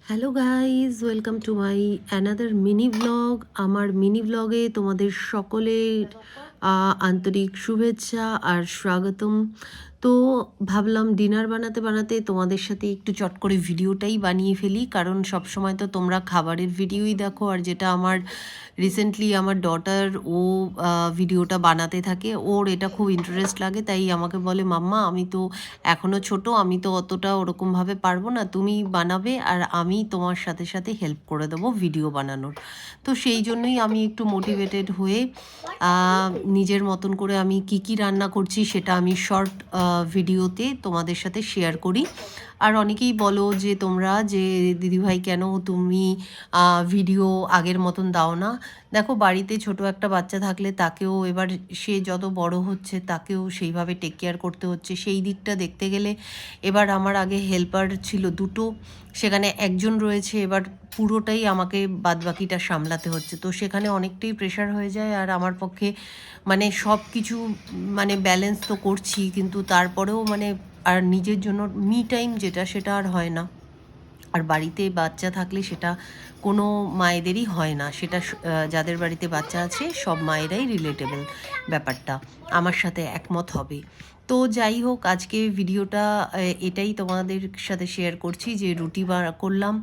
Hello guys, welcome to my another mini blog. আমার mini ব্লগে তোমাদের সকলের আন্তরিক শুভেচ্ছা আর স্বাগতম। তো ভাবলাম ডিনার বানাতে বানাতে তোমাদের সাথে একটু চট করে ভিডিওটাই বানিয়ে ফেলি, কারণ সব সময় তো তোমরা খাবারের ভিডিওই দেখো, আর যেটা আমার রিসেন্টলি আমার ডটার ও ভিডিওটা বানাতে থাকে, ওর এটা খুব ইন্টারেস্ট লাগে, তাই আমাকে বলে মাম্মা আমি তো এখনও ছোট, আমি তো অতটা ওরকমভাবে পারবো না, তুমি বানাবে আর আমি তোমার সাথে সাথে হেল্প করে দেবো ভিডিও বানানোর। তো সেই জন্যই আমি একটু মোটিভেটেড হয়ে নিজের মতন করে আমি কি কি রান্না করছি সেটা আমি শর্ট ভিডিওতে তোমাদের সাথে শেয়ার করি। আর অনেকেই বলো যে তোমরা যে দিদিভাই কেন তুমি ভিডিও আগের মতন দাও না। দেখো, বাড়িতে ছোট একটা বাচ্চা থাকলে তাকেও এবার সে যত বড় হচ্ছে তাকেও সেইভাবে টেক কেয়ার করতে হচ্ছে, সেই দিকটা দেখতে গেলে এবার আমার আগে হেল্পার ছিল দুটো, সেখানে একজন রয়েছে, এবার পুরোটাই আমাকে বাদবাকিটা সামলাতে হচ্ছে, তো সেখানে অনেকটাই প্রেশার হয়ে যায়। আর আমার পক্ষে মানে সব কিছু মানে ব্যালেন্স তো করছি, কিন্তু তারপরেও মানে আর নিজের জন্য মি টাইম যেটা সেটা আর হয় না। আর বাড়িতে বাচ্চা থাকলে সেটা কোনো মায়েদেরই হয় না, সেটা যাদের বাড়িতে বাচ্চা আছে সব মায়েরাই রিলেটেবল ব্যাপারটা আমার সাথে একমত হবে। তো যাই হোক, আজকে ভিডিওটা এটাই তোমাদের সাথে শেয়ার করছি যে রুটি করলাম,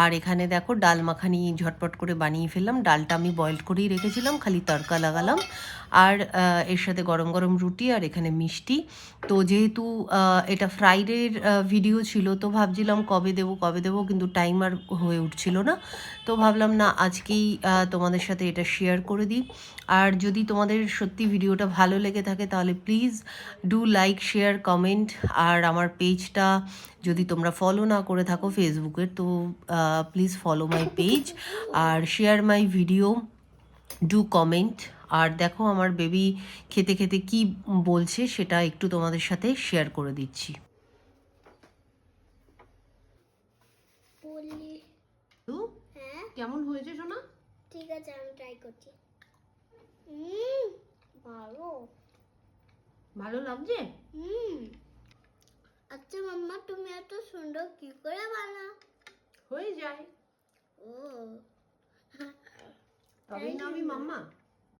আর এখানে দেখো ডাল মাখানি ঝটপট করে বানিয়ে ফেললাম। ডালটা আমি বয়েল করেই রেখেছিলাম, খালি তড়কা লাগালাম। আর এর সাথে গরম গরম রুটি, আর এখানে মিষ্টি। তো যেহেতু এটা ফ্রাইডের ভিডিও ছিল, তো ভাবছিলাম কবে দেবো, কিন্তু টাইম আর হয়ে উঠছিল না। তো ভাবলাম না, আজকেই তোমাদের সাথে এটা শেয়ার করে দিই। আর যদি তোমাদের সত্যি ভিডিওটা ভালো লেগে থাকে তাহলে please do like, share, comment. আর আমার পেজটা যদি তোমরা ফলো না করে থাকো ফেসবুকের, তো প্লিজ ফলো মাই পেজ আর share my video, do comment. আর দেখো আমার বেবি খেতে খেতে কি বলছে সেটা একটু তোমাদের সাথে শেয়ার করে দিচ্ছি। তো হ্যাঁ, কেমন হয়েছে সোনা? ঠিক আছে, আমি ট্রাই করছি। ভালো। ভালো লাগছে? আচ্ছা মাম্মা, তুমি এত সুন্দর কি করে বানাও? হয়ে যায়, ও, তবেই না আমি মাম্মা।